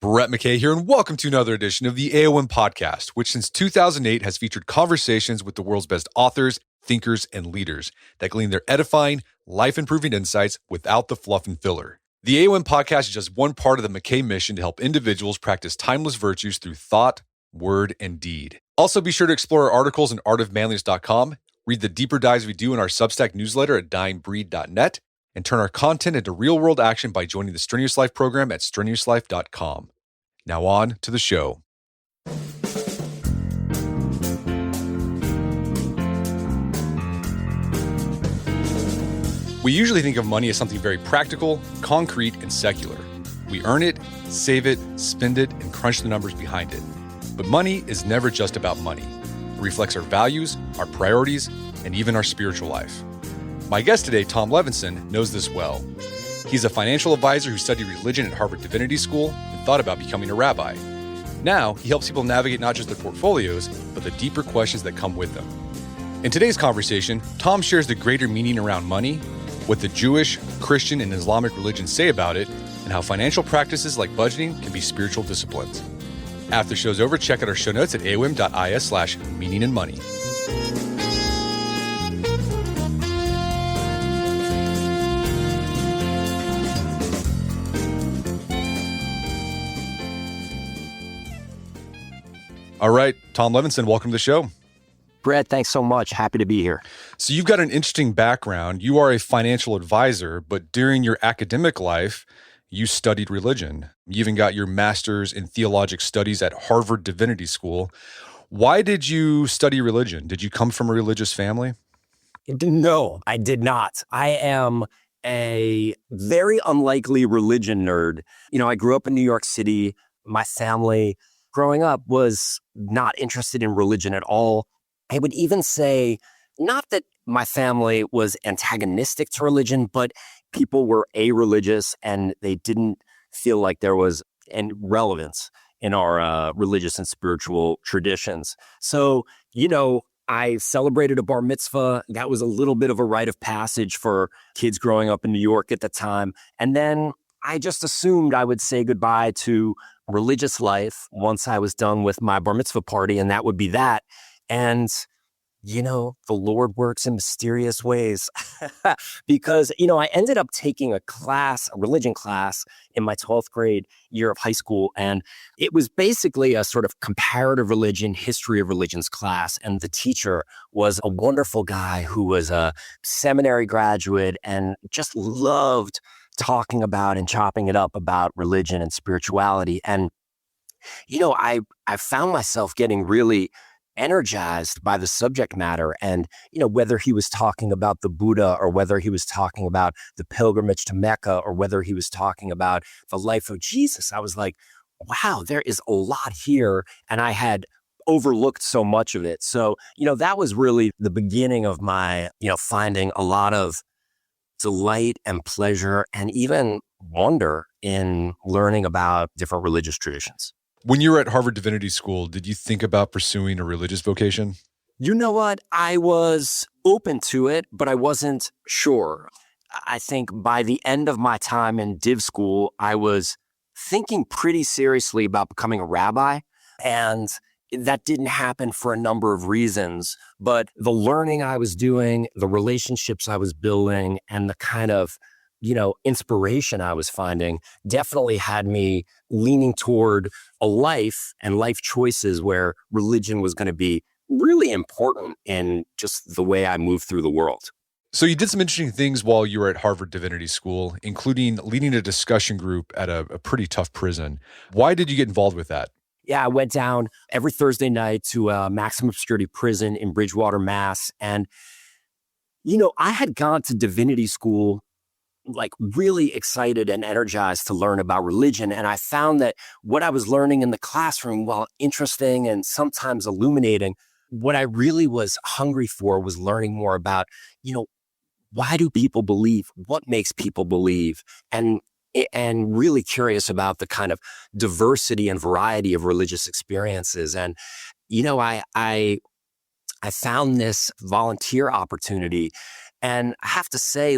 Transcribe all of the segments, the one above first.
Brett McKay here, and welcome to another edition of the AOM podcast, which since 2008 has featured conversations with the world's best authors, thinkers, and leaders that glean their edifying, life-improving insights without the fluff and filler. The AOM podcast is just one part of the McKay mission to help individuals practice timeless virtues through thought, word, and deed. Also, be sure to explore our articles at artofmanliness.com, read the deeper dives we do in our Substack newsletter at dyingbreed.net, and turn our content into real-world action by joining the Strenuous Life program at strenuouslife.com. Now on to the show. We usually think of money as something very practical, concrete, and secular. We earn it, save it, spend it, and crunch the numbers behind it. But money is never just about money. It reflects our values, our priorities, and even our spiritual life. My guest today, Tom Levinson, knows this well. He's a financial advisor who studied religion at Harvard Divinity School and thought about becoming a rabbi. Now, he helps people navigate not just their portfolios, but the deeper questions that come with them. In today's conversation, Tom shares the greater meaning around money, what the Jewish, Christian, and Islamic religions say about it, and how financial practices like budgeting can be spiritual disciplines. After the show's over, check out our show notes at aom.is/meaningandmoney. All right, Tom Levinson, welcome to the show. Brett, thanks so much. Happy to be here. So you've got an interesting background. You are a financial advisor, but during your academic life, you studied religion. You even got your master's in theologic studies at Harvard Divinity School. Why did you study religion? Did you come from a religious family? No, I did not. I am a very unlikely religion nerd. I grew up in New York City. My family growing up was not interested in religion at all. I would even say, not that my family was antagonistic to religion, but people were a-religious and they didn't feel like there was any relevance in our religious and spiritual traditions. So, I celebrated a bar mitzvah. That was a little bit of a rite of passage for kids growing up in New York at the time. And then I just assumed I would say goodbye to religious life once I was done with my bar mitzvah party, and that would be that. And, the Lord works in mysterious ways because, I ended up taking a religion class in my 12th grade year of high school. And it was basically a sort of comparative religion, history of religions class. And the teacher was a wonderful guy who was a seminary graduate and just loved talking about and chopping it up about religion and spirituality. And, I found myself getting really energized by the subject matter. And, whether he was talking about the Buddha or whether he was talking about the pilgrimage to Mecca or whether he was talking about the life of Jesus, I was like, wow, there is a lot here. And I had overlooked so much of it. So, that was really the beginning of my, finding a lot of delight and pleasure and even wonder in learning about different religious traditions. When you were at Harvard Divinity School, did you think about pursuing a religious vocation? You know what? I was open to it, but I wasn't sure. I think by the end of my time in Div School, I was thinking pretty seriously about becoming a rabbi. And that didn't happen for a number of reasons. But the learning I was doing, the relationships I was building, and the kind of inspiration I was finding definitely had me leaning toward a life and life choices where religion was going to be really important in just the way I move through the world. So you did some interesting things while you were at Harvard Divinity School, including leading a discussion group at a pretty tough prison. Why did you get involved with that? Yeah, I went down every Thursday night to a maximum security prison in Bridgewater, Mass. And, I had gone to Divinity School like really excited and energized to learn about religion. And I found that what I was learning in the classroom, while interesting and sometimes illuminating, what I really was hungry for was learning more about, why do people believe? What makes people believe? And really curious about the kind of diversity and variety of religious experiences. And, I found this volunteer opportunity. And I have to say,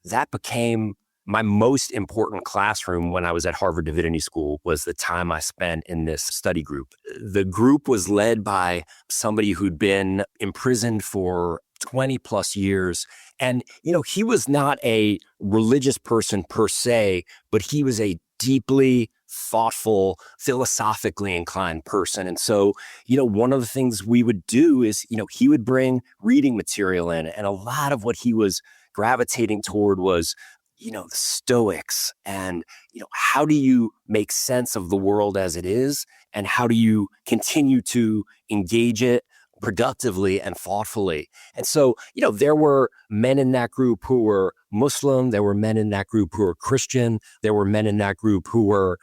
that became my most important classroom when I was at Harvard Divinity School was the time I spent in this study group. The group was led by somebody who'd been imprisoned for 20 plus years. And, he was not a religious person per se, but he was a deeply thoughtful, philosophically inclined person. And so, one of the things we would do is, he would bring reading material in. And a lot of what he was gravitating toward was, the Stoics and, how do you make sense of the world as it is? And how do you continue to engage it productively and thoughtfully? And so, there were men in that group who were Muslim. There were men in that group who were Christian. There were men in that group who were,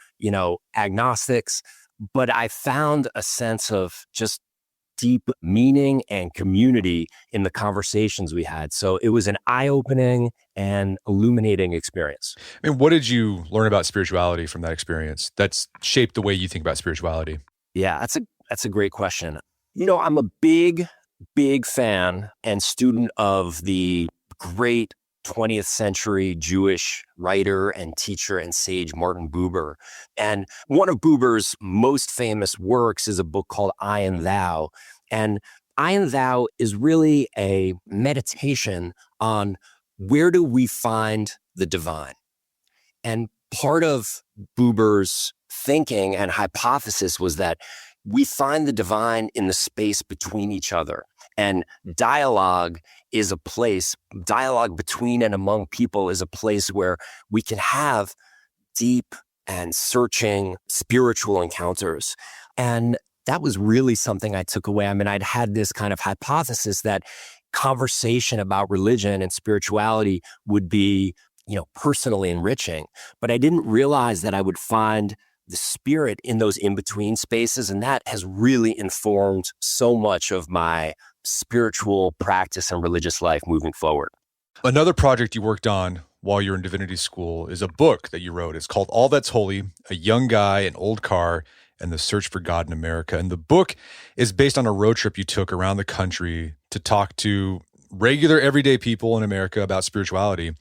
agnostics. But I found a sense of just deep meaning and community in the conversations we had. So it was an eye-opening and illuminating experience. I mean, what did you learn about spirituality from that experience that's shaped the way you think about spirituality? Yeah, that's a great question. I'm a big fan and student of the great 20th century Jewish writer and teacher and sage Martin Buber. And one of Buber's most famous works is a book called I and Thou. And I and Thou is really a meditation on where do we find the divine. And part of Buber's thinking and hypothesis was that we find the divine in the space between each other. And dialogue between and among people is a place where we can have deep and searching spiritual encounters. And that was really something I took away. I mean, I'd had this kind of hypothesis that conversation about religion and spirituality would be, personally enriching, but I didn't realize that I would find the spirit in those in-between spaces. And that has really informed so much of my spiritual practice and religious life moving forward. Another project you worked on while you're in divinity school is a book that you wrote. It's called All That's Holy, A Young Guy, an Old Car, and the Search for God in America. And the book is based on a road trip you took around the country to talk to regular, everyday people in America about spirituality.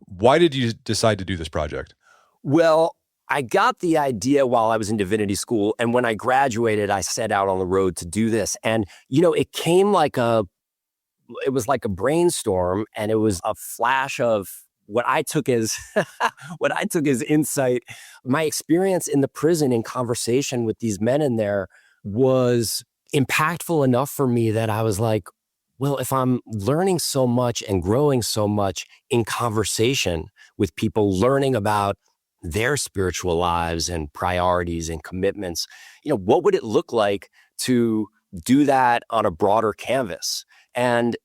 Why did you decide to do this project? Well, I got the idea while I was in divinity school. And when I graduated, I set out on the road to do this. And, it came it was like a brainstorm, and it was a flash of what I took as insight. My experience in the prison in conversation with these men in there was impactful enough for me that I was like, well, if I'm learning so much and growing so much in conversation with people, learning about their spiritual lives and priorities and commitments, what would it look like to do that on a broader canvas? And,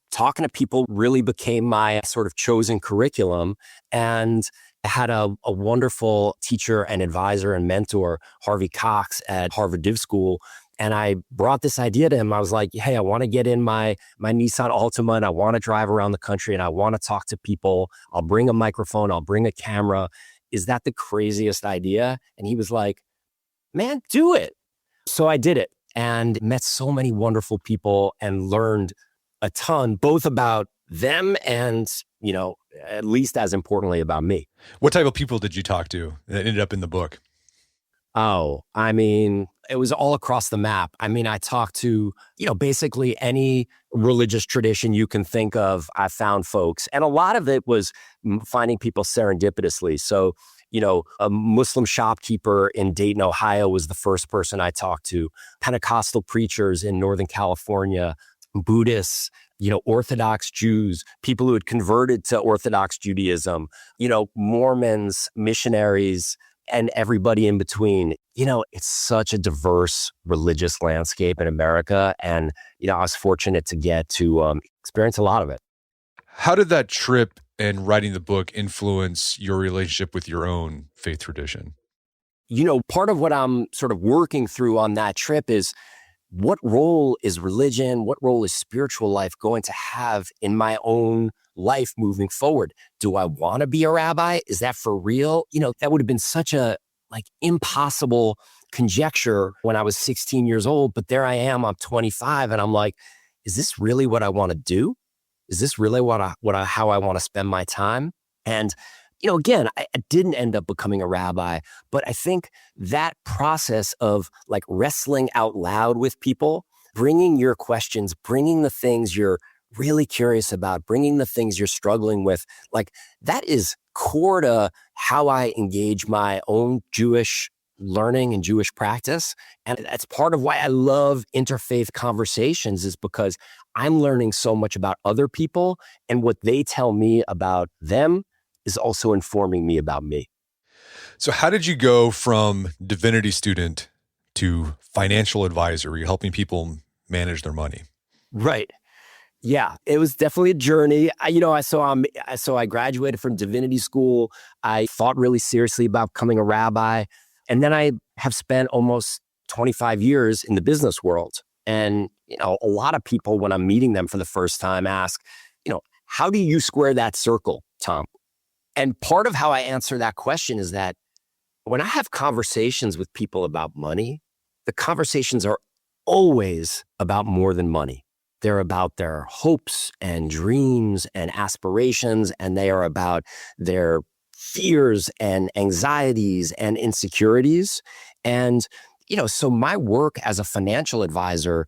talking to people really became my sort of chosen curriculum. And I had a wonderful teacher and advisor and mentor, Harvey Cox at Harvard Div School. And I brought this idea to him. I was like, hey, I want to get in my Nissan Altima and I want to drive around the country and I want to talk to people. I'll bring a microphone. I'll bring a camera. Is that the craziest idea? And he was like, man, do it. So I did it and met so many wonderful people and learned a ton, both about them and, at least as importantly about me. What type of people did you talk to that ended up in the book? Oh, I mean, it was all across the map. I mean, I talked to, basically any religious tradition you can think of. I found folks, and a lot of it was finding people serendipitously. So, a Muslim shopkeeper in Dayton, Ohio was the first person I talked to. Pentecostal preachers in Northern California, Buddhists, Orthodox Jews, people who had converted to Orthodox Judaism, Mormons, missionaries, and everybody in between. It's such a diverse religious landscape in America. And, I was fortunate to get to experience a lot of it. How did that trip and writing the book influence your relationship with your own faith tradition? Part of what I'm sort of working through on that trip is what role is religion, what role is spiritual life going to have in my own life moving forward? Do I want to be a rabbi? Is that for real? That would have been such a impossible conjecture when I was 16 years old, but there I am, I'm 25 and I'm like, is this really what I want to do? Is this really how I want to spend my time? And, again, I didn't end up becoming a rabbi, but I think that process of like wrestling out loud with people, bringing your questions, bringing the things you're really curious about, bringing the things you're struggling with, like that is core to how I engage my own Jewish learning and Jewish practice. And that's part of why I love interfaith conversations, is because I'm learning so much about other people, and what they tell me about them is also informing me about me. So how did you go from divinity student to financial advisor? Were you helping people manage their money? Right. Yeah, it was definitely a journey. So I graduated from Divinity School. I thought really seriously about becoming a rabbi. And then I have spent almost 25 years in the business world. And, a lot of people, when I'm meeting them for the first time, ask, how do you square that circle, Tom? And part of how I answer that question is that when I have conversations with people about money, the conversations are always about more than money. They're about their hopes and dreams and aspirations, and they are about their fears and anxieties and insecurities. And, so my work as a financial advisor,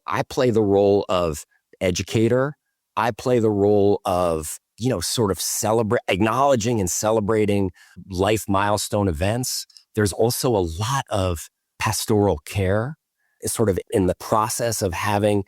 I play the role of educator. I play the role of, sort of acknowledging and celebrating life milestone events. There's also a lot of pastoral care, sort of in the process of having,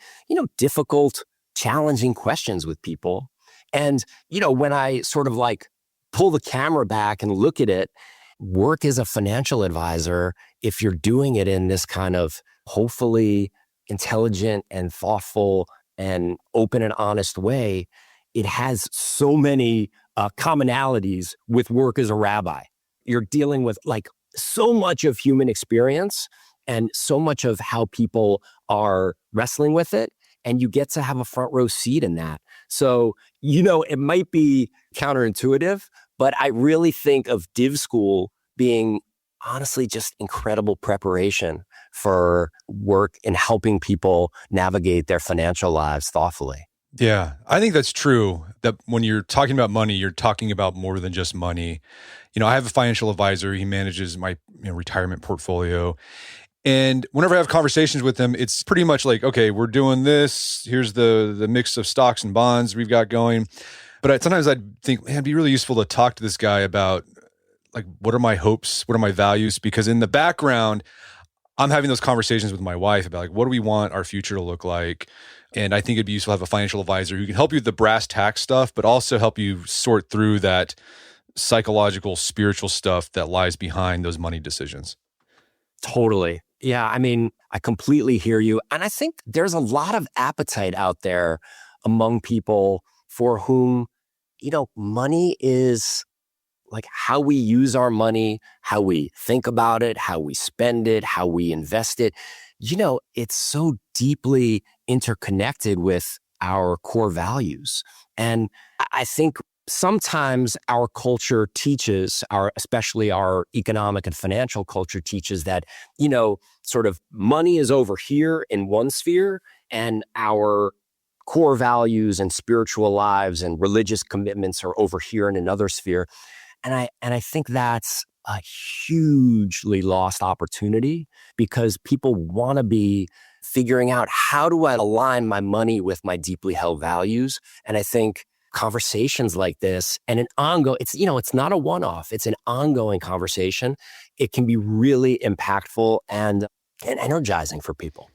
difficult, challenging questions with people. And, when I sort of like pull the camera back and look at it, work as a financial advisor, if you're doing it in this kind of hopefully intelligent and thoughtful and open and honest way, it has so many commonalities with work as a rabbi. You're dealing with like so much of human experience and so much of how people are wrestling with it. And you get to have a front row seat in that. So, it might be counterintuitive, but I really think of Div School being honestly just incredible preparation for work in helping people navigate their financial lives thoughtfully. Yeah, I think that's true. That when you're talking about money, you're talking about more than just money. I have a financial advisor. He manages my retirement portfolio. And whenever I have conversations with him, it's pretty much like, okay, we're doing this. Here's the mix of stocks and bonds we've got going. But sometimes I'd think, man, it'd be really useful to talk to this guy about like, what are my hopes? What are my values? Because in the background, I'm having those conversations with my wife about like, what do we want our future to look like? And I think it'd be useful to have a financial advisor who can help you with the brass tack stuff, but also help you sort through that psychological, spiritual stuff that lies behind those money decisions. Totally. Yeah, I mean, I completely hear you. And I think there's a lot of appetite out there among people for whom, money is like how we use our money, how we think about it, how we spend it, how we invest it. It's so deeply interconnected with our core values. And I think sometimes our culture teaches, especially our economic and financial culture teaches that, sort of money is over here in one sphere and our core values and spiritual lives and religious commitments are over here in another sphere. And I think that's a hugely lost opportunity because people want to be figuring out, how do I align my money with my deeply held values? And I think conversations like this and it's not a one-off, it's an ongoing conversation. It can be really impactful and energizing for people.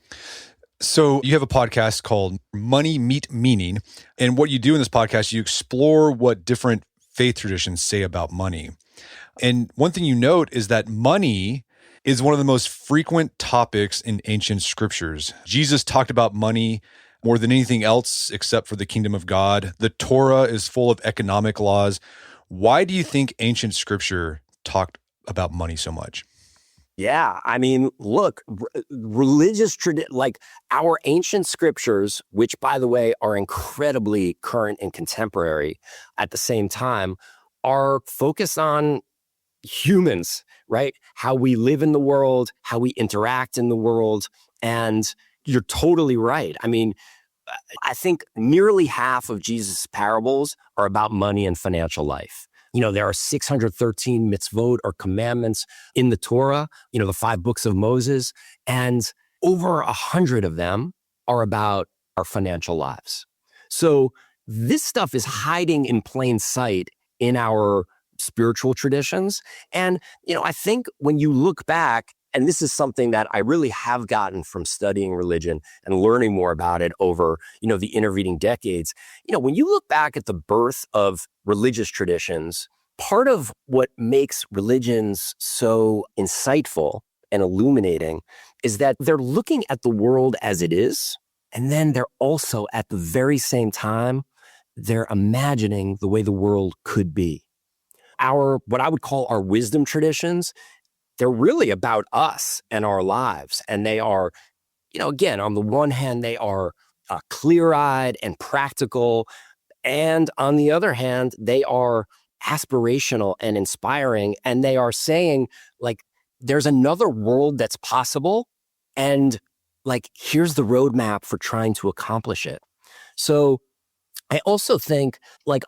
So you have a podcast called Money Meet Meaning. And what you do in this podcast, you explore what different faith traditions say about money. And one thing you note is that money is one of the most frequent topics in ancient scriptures. Jesus talked about money more than anything else except for the kingdom of God. The Torah is full of economic laws. Why do you think ancient scripture talked about money so much? Yeah, I mean, look, religious tradition, like our ancient scriptures, which by the way are incredibly current and contemporary at the same time, are focused on humans, right? How we live in the world, how we interact in the world. And you're totally right. I mean, I think nearly half of Jesus' parables are about money and financial life. There are 613 mitzvot or commandments in the Torah, the 5 books of Moses, and over 100 of them are about our financial lives. So this stuff is hiding in plain sight in our spiritual traditions. And, I think when you look back, and this is something that I really have gotten from studying religion and learning more about it over, the intervening decades. When you look back at the birth of religious traditions, part of what makes religions so insightful and illuminating is that they're looking at the world as it is. And then they're also at the very same time, they're imagining the way the world could be. What I would call our wisdom traditions, they're really about us and our lives. And they are, again, on the one hand, they are clear-eyed and practical. And on the other hand, they are aspirational and inspiring. And they are saying, like, there's another world that's possible. And here's the roadmap for trying to accomplish it. So I also think,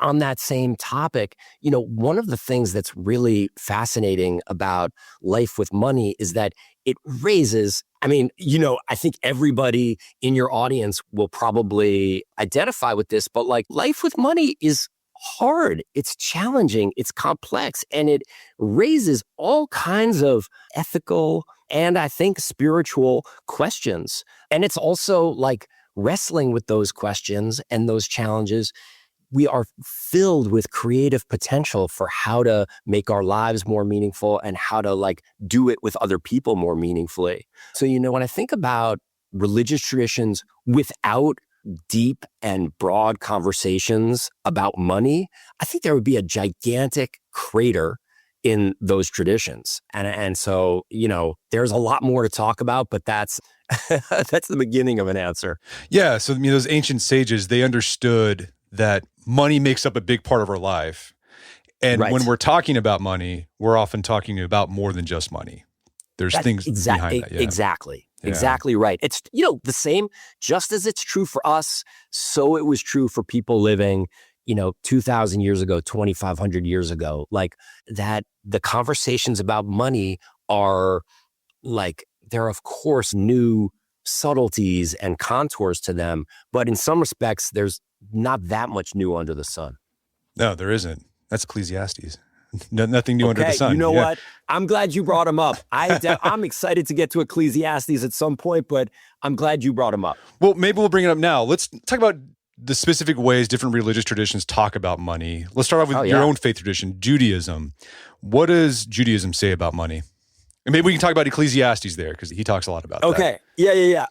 on that same topic, one of the things that's really fascinating about life with money is that it raises, I think everybody in your audience will probably identify with this, but life with money is hard, it's challenging, it's complex, and it raises all kinds of ethical and I think spiritual questions. And it's also wrestling with those questions and those challenges. We are filled with creative potential for how to make our lives more meaningful and how to do it with other people more meaningfully. So, when I think about religious traditions without deep and broad conversations about money, I think there would be a gigantic crater in those traditions. And so, there's a lot more to talk about, but that's that's the beginning of an answer. Yeah. So, those ancient sages, they understood that money makes up a big part of our life. And when we're talking about money, we're often talking about more than just money. There's things behind that. Yeah. Exactly. Yeah. Exactly right. It's, the same, just as it's true for us, so it was true for people living 2,000 years ago, 2,500 years ago, that the conversations about money are there are, of course, new subtleties and contours to them. But in some respects, there's not that much new under the sun. No, there isn't. That's Ecclesiastes. Nothing new under the sun. You know what? I'm glad you brought him up. I'm excited to get to Ecclesiastes at some point, but I'm glad you brought him up. Well, maybe we'll bring it up now. Let's talk about the specific ways different religious traditions talk about money. Let's start off with your own faith tradition, Judaism. What does Judaism say about money? And maybe we can talk about Ecclesiastes there because he talks a lot about that. Okay. Yeah.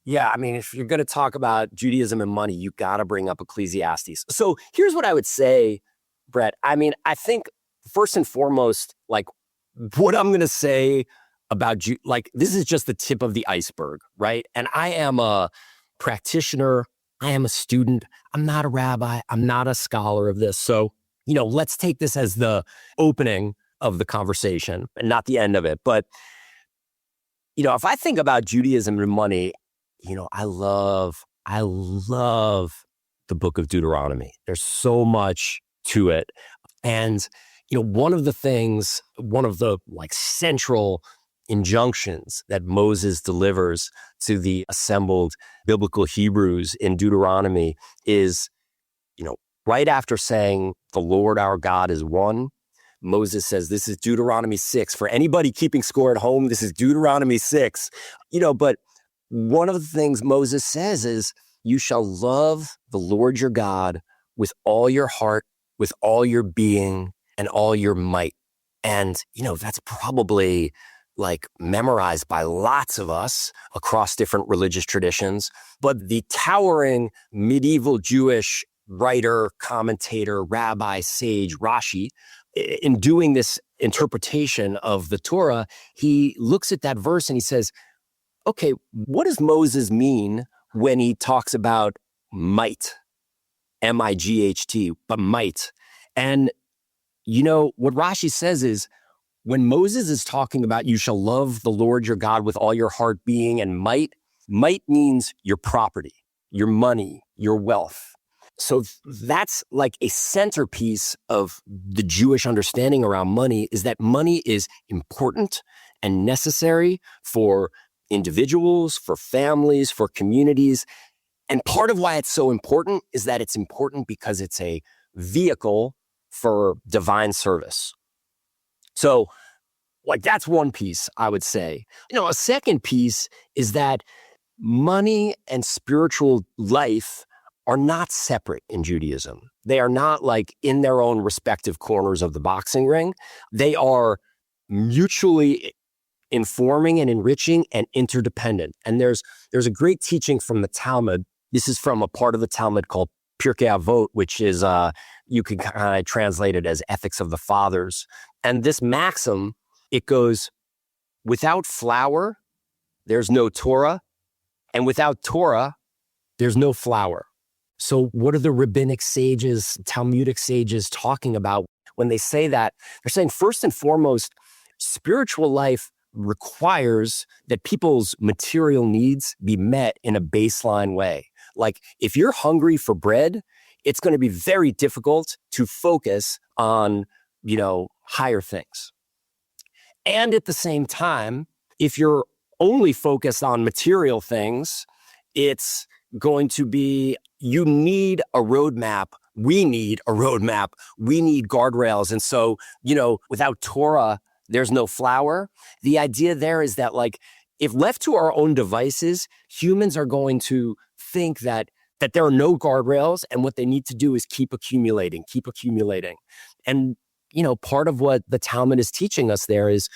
Yeah, if you're going to talk about Judaism and money, you got to bring up Ecclesiastes. So here's what I would say, Brett. I think first and foremost, what I'm going to say about this is just the tip of the iceberg, right? And I am a practitioner. I am a student. I'm not a rabbi. I'm not a scholar of this. So, let's take this as the opening of the conversation and not the end of it. But, if I think about Judaism and money, I love the book of Deuteronomy. There's so much to it. And, one of the central injunctions that Moses delivers to the assembled biblical Hebrews in Deuteronomy is, right after saying the Lord our God is one, Moses says, this is Deuteronomy 6. For anybody keeping score at home, this is Deuteronomy 6. But one of the things Moses says is, you shall love the Lord your God with all your heart, with all your being, and all your might. And, that's probably memorized by lots of us across different religious traditions. But the towering medieval Jewish writer, commentator, rabbi, sage, Rashi, in doing this interpretation of the Torah, he looks at that verse and he says, okay, what does Moses mean when he talks about might? M-I-G-H-T, but might. And what Rashi says is, when Moses is talking about you shall love the Lord your God with all your heart, being, and might means your property. your money, your wealth. So that's like a centerpiece of the Jewish understanding around money, is that money is important and necessary for individuals, for families, for communities. And part of why it's so important is that it's important because it's a vehicle for divine service. So like that's one piece, I would say. A second piece is that money and spiritual life are not separate in Judaism. They are not like in their own respective corners of the boxing ring. They are mutually informing and enriching and interdependent. And there's a great teaching from the Talmud. This is from a part of the Talmud called Pirkei Avot, which is, you can kind of translate it as Ethics of the Fathers. And this maxim, it goes, without flour, there's no Torah, and without Torah, there's no flour. So what are the rabbinic sages, Talmudic sages talking about when they say that? They're saying, first and foremost, spiritual life requires that people's material needs be met in a baseline way. Like if you're hungry for bread, it's going to be very difficult to focus on, higher things. And at the same time, if you're only focused on material things, it's going to be, you need a roadmap. We need a roadmap. We need guardrails. And so, without Torah, there's no flour. The idea there is that, like, if left to our own devices, humans are going to think that there are no guardrails, and what they need to do is keep accumulating. And, part of what the Talmud is teaching us there is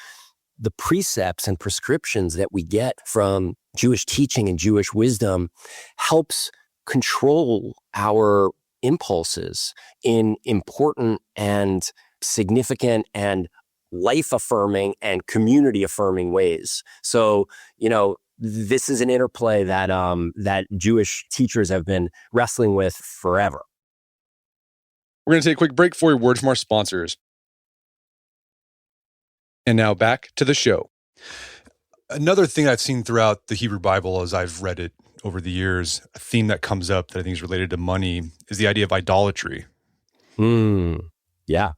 the precepts and prescriptions that we get from Jewish teaching and Jewish wisdom helps control our impulses in important and significant and life-affirming and community-affirming ways. So, this is an interplay that that Jewish teachers have been wrestling with forever. We're going to take a quick break for a word from our sponsors. And now back to the show. Another thing I've seen throughout the Hebrew Bible as I've read it over the years, a theme that comes up that I think is related to money is the idea of idolatry. Yeah.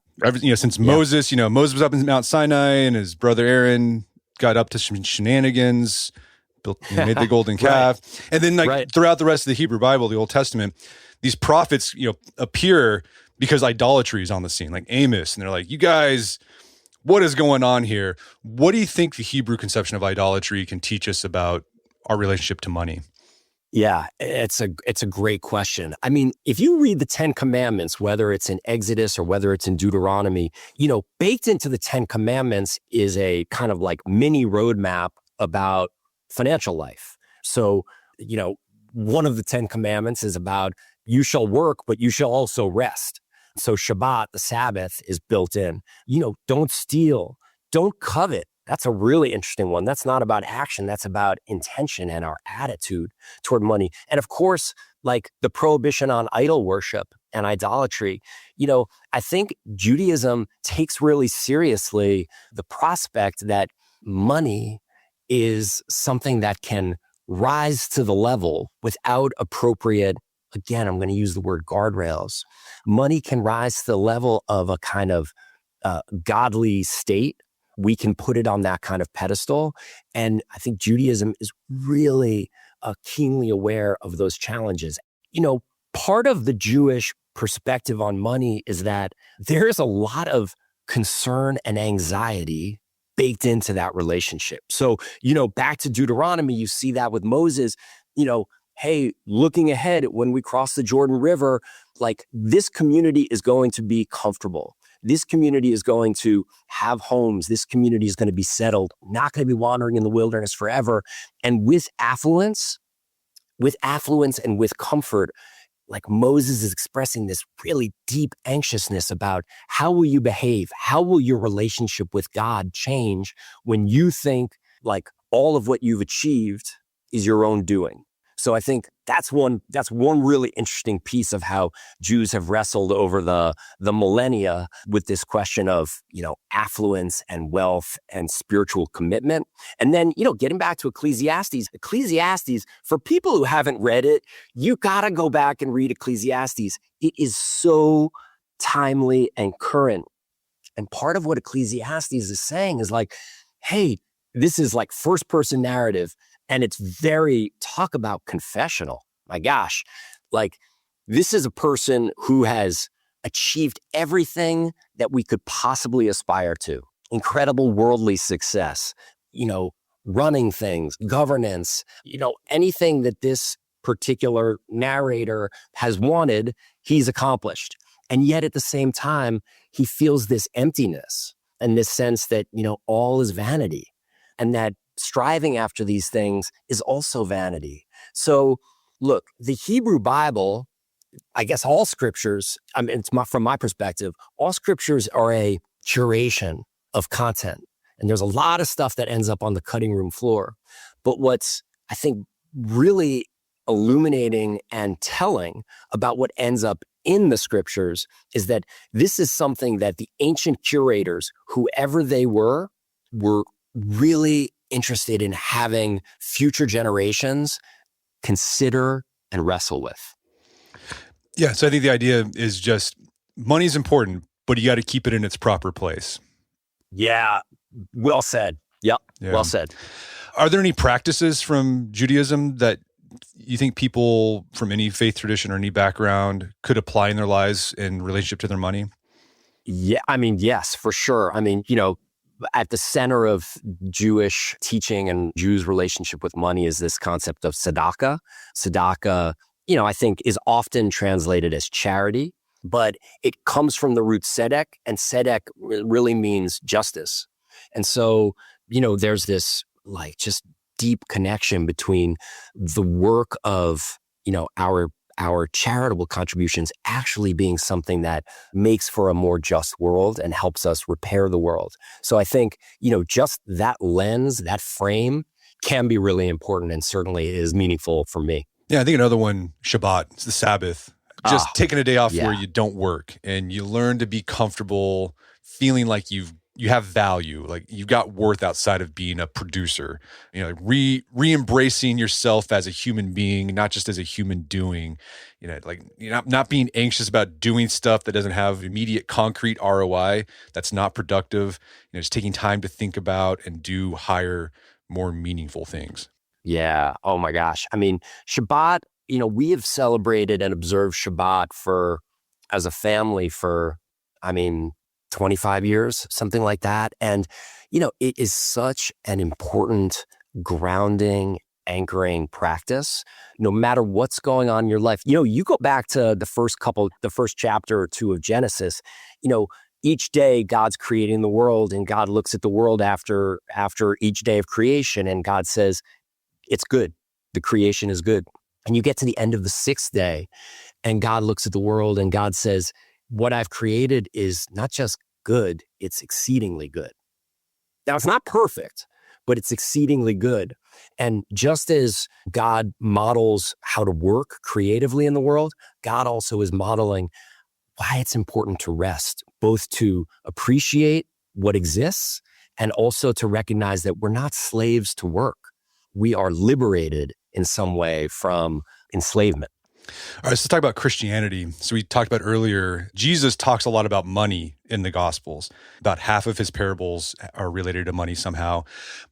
Since Moses was up in Mount Sinai and his brother Aaron got up to some shenanigans, made the golden calf. Right. And then throughout the rest of the Hebrew Bible, the Old Testament, these prophets, appear because idolatry is on the scene, like Amos. And they're like, you guys, what is going on here? What do you think the Hebrew conception of idolatry can teach us about our relationship to money? Yeah, it's a great question. I mean, if you read the 10 Commandments, whether it's in Exodus or whether it's in Deuteronomy, baked into the 10 Commandments is a kind of like mini roadmap about financial life. So, one of the 10 Commandments is about you shall work, but you shall also rest. So Shabbat, the Sabbath, is built in. Don't steal, don't covet. That's a really interesting one. That's not about action. That's about intention and our attitude toward money. And of course, like the prohibition on idol worship and idolatry, I think Judaism takes really seriously the prospect that money is something that can rise to the level without appropriate, again, I'm going to use the word guardrails. Money can rise to the level of a kind of godly state. We can put it on that kind of pedestal. And I think Judaism is really keenly aware of those challenges. Part of the Jewish perspective on money is that there's a lot of concern and anxiety baked into that relationship. So, back to Deuteronomy, you see that with Moses, hey, looking ahead when we cross the Jordan River, like this community is going to be comfortable. This community is going to have homes. This community is going to be settled, not going to be wandering in the wilderness forever. And with affluence and with comfort, like Moses is expressing this really deep anxiousness about how will you behave? How will your relationship with God change when you think like all of what you've achieved is your own doing? So I think That's one really interesting piece of how Jews have wrestled over the millennia with this question of, affluence and wealth and spiritual commitment. And then, getting back to Ecclesiastes, for people who haven't read it, you got to go back and read Ecclesiastes. It is so timely and current. And part of what Ecclesiastes is saying is like, hey, this is like first person narrative. And it's very talk about confessional. My gosh, like this is a person who has achieved everything that we could possibly aspire to. Incredible worldly success, running things, governance, anything that this particular narrator has wanted, he's accomplished. And yet at the same time, he feels this emptiness and this sense that, all is vanity and that striving after these things is also vanity. So look, the Hebrew Bible, I guess all scriptures, from my perspective, all scriptures are a curation of content. And there's a lot of stuff that ends up on the cutting room floor. But what's, I think, really illuminating and telling about what ends up in the scriptures is that this is something that the ancient curators, whoever they were really interested in having future generations consider and wrestle with. Yeah, so I think the idea is just money's important, but you got to keep it in its proper place. Yeah, well said. Yep, yeah. Well said. Are there any practices from Judaism that you think people from any faith tradition or any background could apply in their lives in relationship to their money? Yeah, yes, for sure. At the center of Jewish teaching and Jews' relationship with money is this concept of tzedakah. Tzedakah, I think is often translated as charity, but it comes from the root tzedek, and tzedek really means justice. And so, there's this like just deep connection between the work of, our charitable contributions actually being something that makes for a more just world and helps us repair the world. So I think, just that lens, that frame can be really important and certainly is meaningful for me. Yeah, I think another one, Shabbat, it's the Sabbath. Just taking a day off where you don't work and you learn to be comfortable feeling like you have value, like you've got worth outside of being a producer, re-embracing yourself as a human being, not just as a human doing, like you're not being anxious about doing stuff that doesn't have immediate concrete ROI, that's not productive, just taking time to think about and do higher, more meaningful things. Yeah. Oh my gosh. Shabbat, we have celebrated and observed Shabbat as a family for, 25 years, something like that. And, it is such an important grounding, anchoring practice, no matter what's going on in your life. You go back to the first chapter or two of Genesis, each day God's creating the world and God looks at the world after each day of creation and God says, it's good. The creation is good. And you get to the end of the sixth day and God looks at the world and God says, what I've created is not just good, it's exceedingly good. Now, it's not perfect, but it's exceedingly good. And just as God models how to work creatively in the world, God also is modeling why it's important to rest, both to appreciate what exists and also to recognize that we're not slaves to work. We are liberated in some way from enslavement. All right, so let's talk about Christianity. So we talked about earlier, Jesus talks a lot about money in the Gospels. About half of his parables are related to money somehow.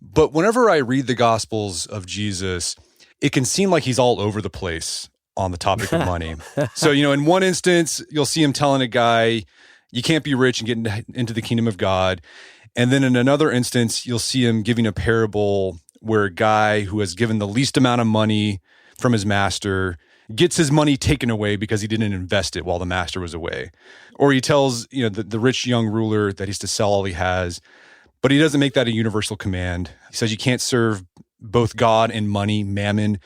But whenever I read the Gospels of Jesus, it can seem like he's all over the place on the topic of money. So, in one instance, you'll see him telling a guy, you can't be rich and get into the kingdom of God. And then in another instance, you'll see him giving a parable where a guy who has given the least amount of money from his master gets his money taken away because he didn't invest it while the master was away. Or he tells, the rich young ruler that he's to sell all he has, but he doesn't make that a universal command. He says you can't serve both God and money, mammon.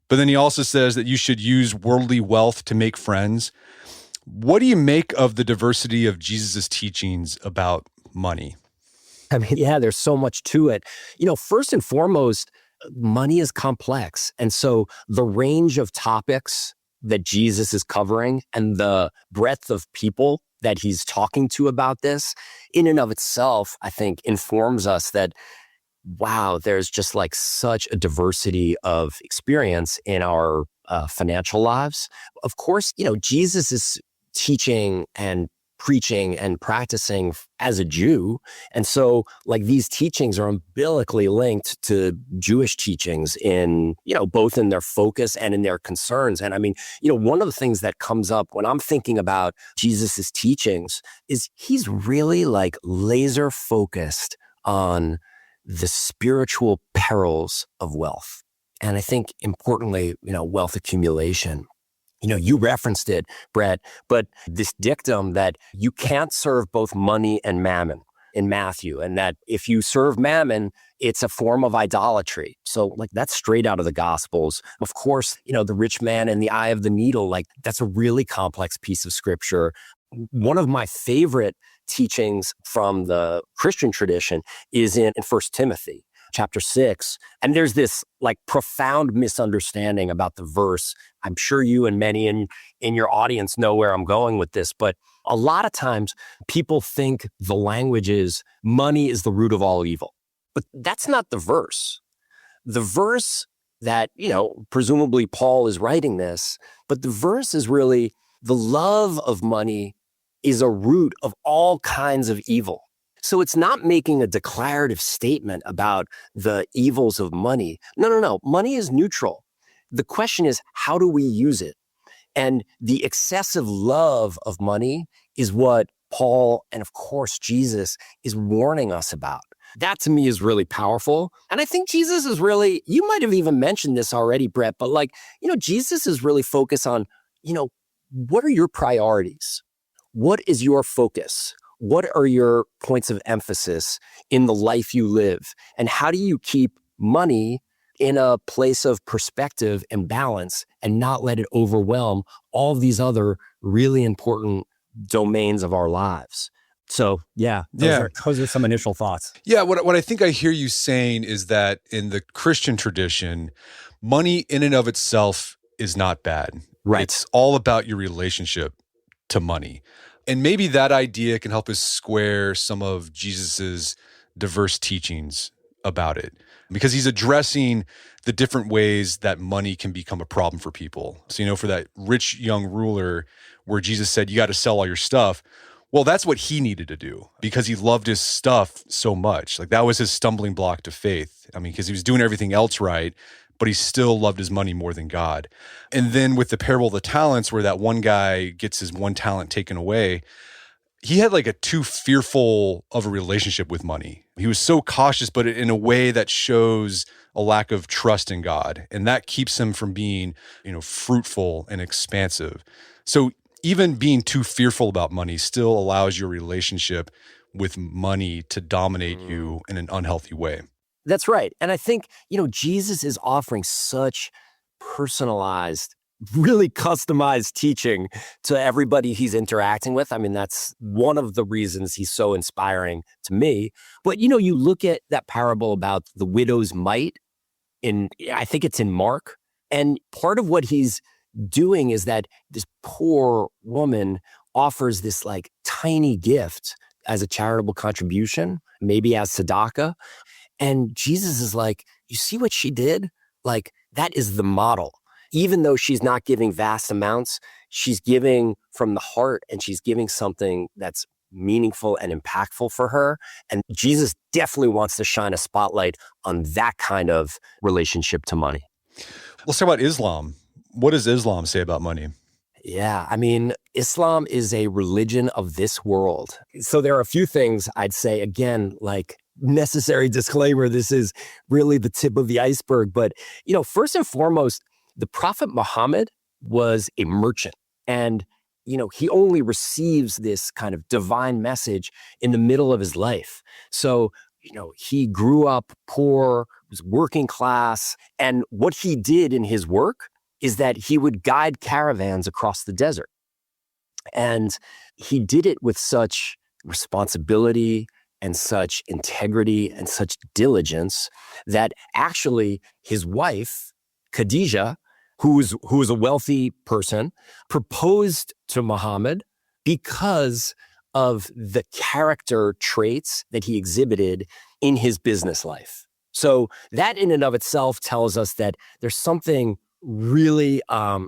But then he also says that you should use worldly wealth to make friends. What do you make of the diversity of Jesus' teachings about money? There's so much to it. First and foremost, money is complex. And so the range of topics that Jesus is covering and the breadth of people that he's talking to about this in and of itself, I think informs us that, wow, there's just like such a diversity of experience in our financial lives. Of course, Jesus is teaching and preaching and practicing as a Jew. And so like these teachings are umbilically linked to Jewish teachings in, both in their focus and in their concerns. And I mean, one of the things that comes up when I'm thinking about Jesus's teachings is he's really like laser focused on the spiritual perils of wealth. And I think importantly, wealth accumulation. You referenced it, Brett, but this dictum that you can't serve both money and mammon in Matthew, and that if you serve mammon, it's a form of idolatry. So like that's straight out of the Gospels. Of course, the rich man and the eye of the needle, like that's a really complex piece of scripture. One of my favorite teachings from the Christian tradition is in 1 Timothy. Chapter 6. And there's this like profound misunderstanding about the verse. I'm sure you and many in your audience know where I'm going with this, but a lot of times people think the language is money is the root of all evil. But that's not the verse. The verse that, presumably Paul is writing this, but the verse is really the love of money is a root of all kinds of evil. So it's not making a declarative statement about the evils of money. No. Money is neutral. The question is, how do we use it? And the excessive love of money is what Paul and, of course, Jesus is warning us about. That to me is really powerful. And I think Jesus is really, you might have even mentioned this already, Brett, but Jesus is really focused on, what are your priorities? What is your focus? What are your points of emphasis in the life you live? And how do you keep money in a place of perspective and balance and not let it overwhelm all of these other really important domains of our lives? So, those are some initial thoughts. Yeah, what I think I hear you saying is that in the Christian tradition, money in and of itself is not bad. Right. It's all about your relationship to money. And maybe that idea can help us square some of Jesus's diverse teachings about it, because he's addressing the different ways that money can become a problem for people. So, for that rich young ruler where Jesus said, you got to sell all your stuff. Well, that's what he needed to do because he loved his stuff so much. Like that was his stumbling block to faith. I mean, because he was doing everything else right, but he still loved his money more than God. And then with the parable of the talents, where that one guy gets his one talent taken away, he had like a too fearful of a relationship with money. He was so cautious, but in a way that shows a lack of trust in God. And that keeps him from being, fruitful and expansive. So even being too fearful about money still allows your relationship with money to dominate you in an unhealthy way. That's right. And I think, Jesus is offering such personalized, really customized teaching to everybody he's interacting with. I mean, that's one of the reasons he's so inspiring to me. But, you look at that parable about the widow's mite I think it's in Mark. And part of what he's doing is that this poor woman offers this like tiny gift as a charitable contribution, maybe as tzedakah. And Jesus is like, you see what she did? Like, that is the model. Even though she's not giving vast amounts, she's giving from the heart and she's giving something that's meaningful and impactful for her. And Jesus definitely wants to shine a spotlight on that kind of relationship to money. Let's talk about Islam. What does Islam say about money? Yeah, I mean, Islam is a religion of this world. So there are a few things I'd say, again, like necessary disclaimer, this is really the tip of the iceberg. But, first and foremost, the Prophet Muhammad was a merchant. And, he only receives this kind of divine message in the middle of his life. So, he grew up poor, was working class. And what he did in his work is that he would guide caravans across the desert. And he did it with such responsibility and such integrity and such diligence that actually his wife, Khadijah, who was a wealthy person, proposed to Muhammad because of the character traits that he exhibited in his business life. So that in and of itself tells us that there's something really,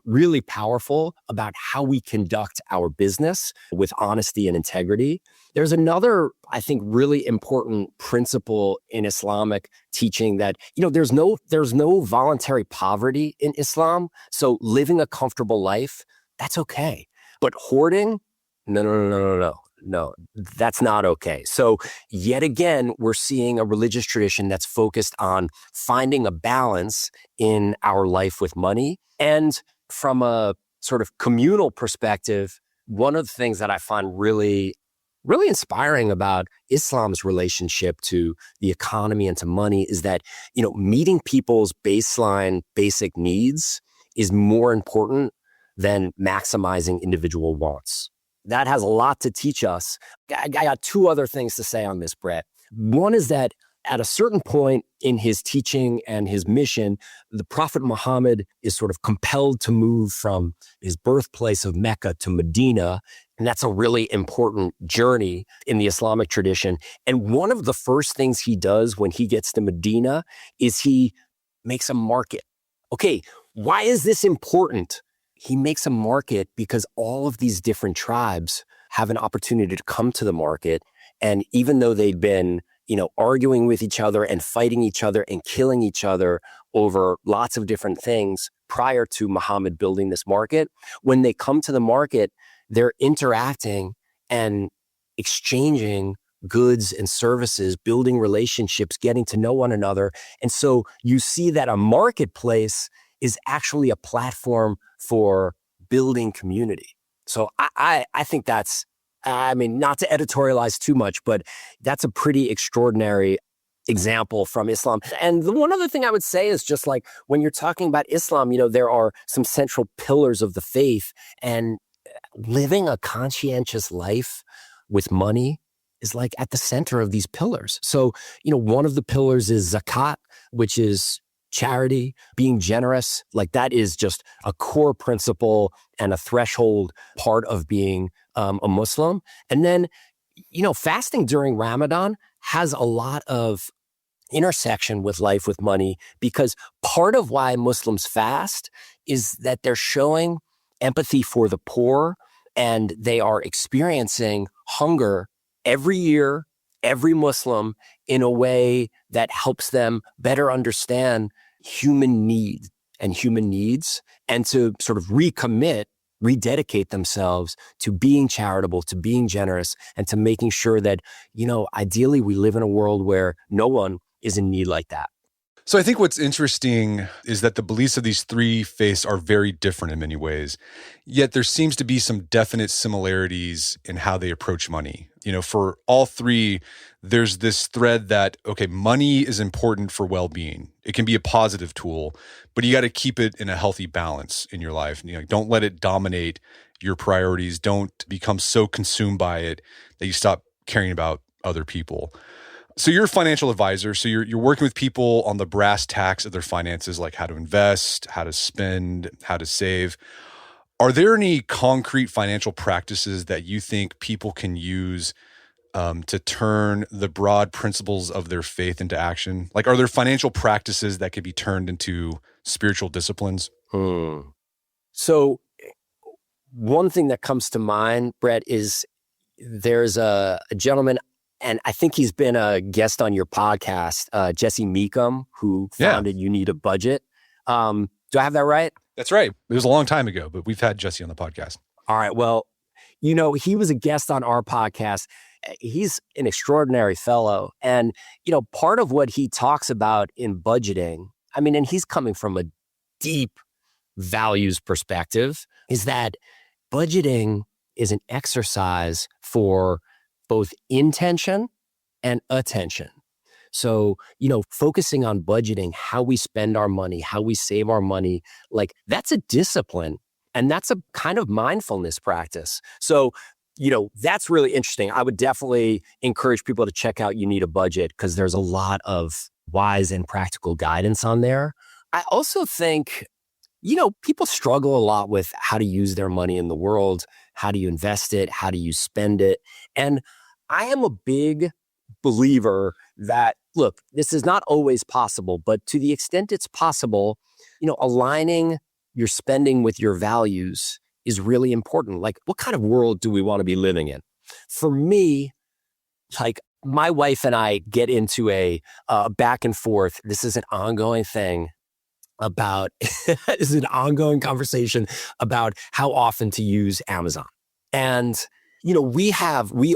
really powerful about how we conduct our business with honesty and integrity. There's another, I think, really important principle in Islamic teaching that, there's no voluntary poverty in Islam. So living a comfortable life, that's okay. But hoarding, no, that's not okay. So yet again, we're seeing a religious tradition that's focused on finding a balance in our life with money. And from a sort of communal perspective, one of the things that I find really, really inspiring about Islam's relationship to the economy and to money is that, meeting people's baseline basic needs is more important than maximizing individual wants. That has a lot to teach us. I got two other things to say on this, Brett. One is that at a certain point in his teaching and his mission, the Prophet Muhammad is sort of compelled to move from his birthplace of Mecca to Medina. And that's a really important journey in the Islamic tradition. And one of the first things he does when he gets to Medina is he makes a market. Okay, why is this important? He makes a market because all of these different tribes have an opportunity to come to the market. And even though they'd been, arguing with each other and fighting each other and killing each other over lots of different things prior to Muhammad building this market, when they come to the market, they're interacting and exchanging goods and services, building relationships, getting to know one another. And so you see that a marketplace is actually a platform for building community. So I think that's, not to editorialize too much, but that's a pretty extraordinary example from Islam. And the one other thing I would say is just like when you're talking about Islam, there are some central pillars of the faith, and living a conscientious life with money is like at the center of these pillars. So, one of the pillars is zakat, which is charity, being generous. Like that is just a core principle and a threshold part of being a Muslim. And then, fasting during Ramadan has a lot of intersection with life with money, because part of why Muslims fast is that they're showing empathy for the poor, and they are experiencing hunger every year, every Muslim, in a way that helps them better understand human need and human needs, and to sort of rededicate themselves to being charitable, to being generous, and to making sure that, ideally we live in a world where no one is in need like that. So I think what's interesting is that the beliefs of these three faiths are very different in many ways, yet there seems to be some definite similarities in how they approach money. For all three, there's this thread that, okay, money is important for well-being. It can be a positive tool, but you got to keep it in a healthy balance in your life. Don't let it dominate your priorities. Don't become so consumed by it that you stop caring about other people. So you're a financial advisor. So you're working with people on the brass tacks of their finances, like how to invest, how to spend, how to save. Are there any concrete financial practices that you think people can use to turn the broad principles of their faith into action? Like, are there financial practices that could be turned into spiritual disciplines? So one thing that comes to mind, Brett, is there's a gentleman, and I think he's been a guest on your podcast, Jesse Meekum, who founded You Need a Budget. Do I have that right? That's right. It was a long time ago, but we've had Jesse on the podcast. All right. Well, he was a guest on our podcast. He's an extraordinary fellow. And, part of what he talks about in budgeting, and he's coming from a deep values perspective, is that budgeting is an exercise for both intention and attention. So, focusing on budgeting, how we spend our money, how we save our money, like that's a discipline, and that's a kind of mindfulness practice. So, that's really interesting. I would definitely encourage people to check out You Need a Budget because there's a lot of wise and practical guidance on there. I also think, people struggle a lot with how to use their money in the world. How do you invest it? How do you spend it? And I am a big believer that, look, this is not always possible, but to the extent it's possible, aligning your spending with your values is really important. Like, what kind of world do we want to be living in? For me, like, my wife and I get into a back and forth. This is an ongoing thing about, this is an ongoing conversation about how often to use Amazon. And, we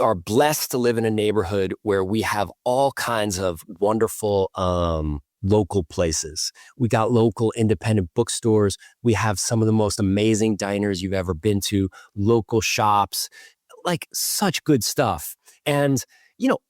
are blessed to live in a neighborhood where we have all kinds of wonderful local places. We got local independent bookstores. We have some of the most amazing diners you've ever been to, local shops, like such good stuff. And,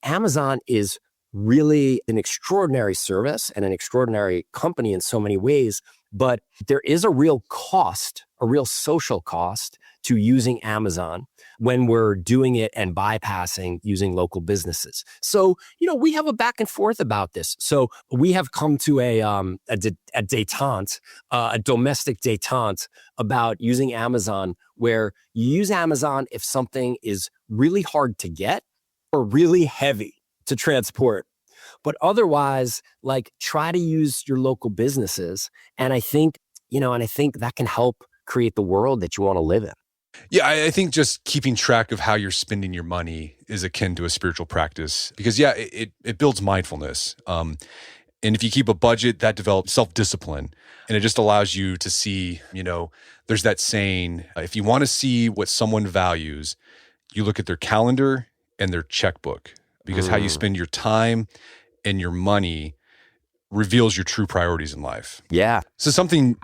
Amazon is really an extraordinary service and an extraordinary company in so many ways, but there is a real cost, a real social cost to using Amazon when we're doing it and bypassing using local businesses. So, we have a back and forth about this. So we have come to a détente, a domestic détente about using Amazon, where you use Amazon if something is really hard to get or really heavy to transport. But otherwise, try to use your local businesses. And I think, that can help create the world that you want to live in. Yeah, I think just keeping track of how you're spending your money is akin to a spiritual practice because, it builds mindfulness. And if you keep a budget, that develops self-discipline. And it just allows you to see, there's that saying, if you want to see what someone values, you look at their calendar and their checkbook because how you spend your time and your money reveals your true priorities in life. Yeah. So something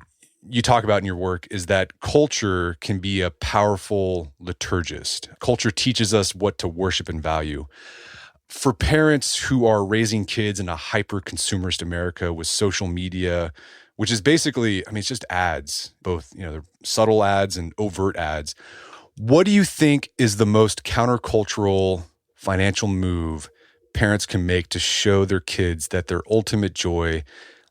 you talk about in your work is that culture can be a powerful liturgist. Culture teaches us what to worship and value. For parents who are raising kids in a hyper-consumerist America with social media, which is basically, it's just ads, both, they're subtle ads and overt ads. What do you think is the most countercultural financial move parents can make to show their kids that their ultimate joy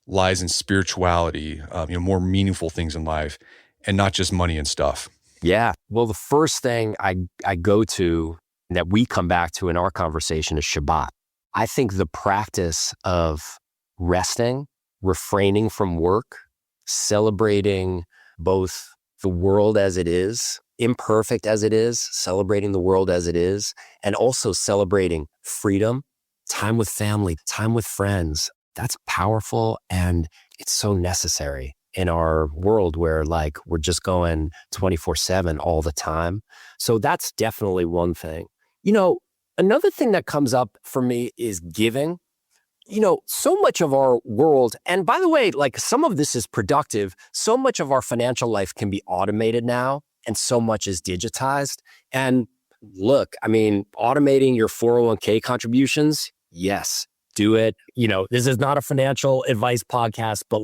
lies in spirituality, more meaningful things in life, and not just money and stuff? Yeah. Well, the first thing I go to that we come back to in our conversation is Shabbat. I think the practice of resting, refraining from work, celebrating both the world as it is, imperfect as it is, celebrating the world as it is, and also celebrating freedom, time with family, time with friends. That's powerful, and it's so necessary in our world where we're just going 24/7 all the time. So that's definitely one thing. Another thing that comes up for me is giving. So much of our world, and by the way, some of this is productive. So much of our financial life can be automated now, and so much is digitized. And look, automating your 401k contributions, yes. Do it. This is not a financial advice podcast, but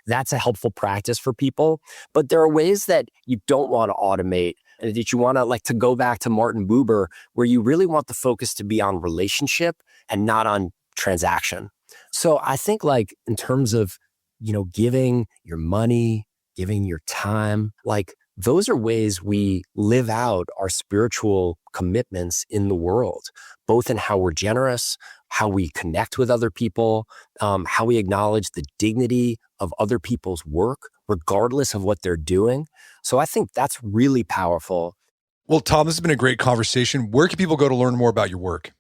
that's a helpful practice for people. But there are ways that you don't want to automate and that you want to go back to Martin Buber, where you really want the focus to be on relationship and not on transaction. So I think in terms of, giving your money, giving your time, those are ways we live out our spiritual commitments in the world, both in how we're generous, how we connect with other people, how we acknowledge the dignity of other people's work, regardless of what they're doing. So I think that's really powerful. Well, Tom, this has been a great conversation. Where can people go to learn more about your work?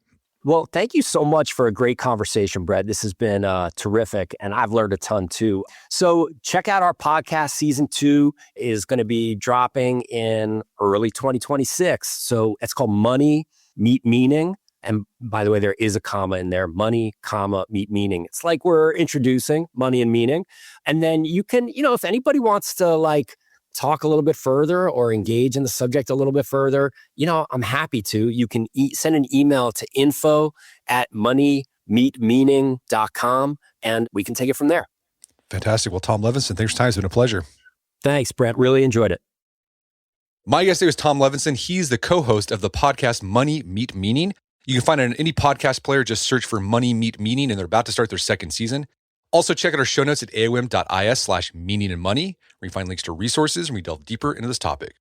Well, thank you so much for a great conversation, Brett. This has been terrific, and I've learned a ton too. So check out our podcast. Season 2 is going to be dropping in early 2026. So it's called Money, Meet Meaning. And by the way, there is a comma in there, money, comma, meet meaning. It's like we're introducing money and meaning. And then you can, if anybody wants to talk a little bit further or engage in the subject a little bit further, I'm happy to. You can send an email to info@moneymeetmeaning.com and we can take it from there. Fantastic. Well, Tom Levinson, thanks for your time. It's been a pleasure. Thanks, Brent. Really enjoyed it. My guest today was Tom Levinson. He's the co-host of the podcast Money Meet Meaning. You can find it on any podcast player. Just search for Money Meet Meaning, and they're about to start their second season. Also, check out our show notes at aom.is/meaningandmoney, where you find links to resources and we delve deeper into this topic.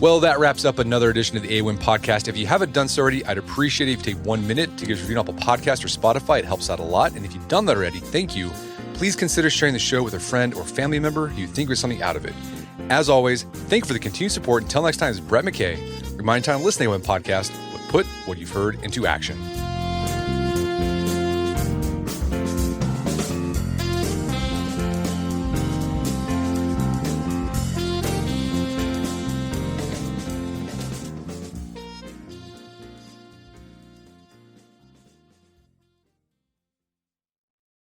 Well, that wraps up another edition of the AOM podcast. If you haven't done so already, I'd appreciate it if you take 1 minute to give us a review on Apple Podcast or Spotify. It helps out a lot. And if you've done that already, thank you. Please consider sharing the show with a friend or family member who you think gets something out of it. As always, thank you for the continued support. Until next time, it's Brett McKay, reminding time to listen to the AOM podcast, but put what you've heard into action.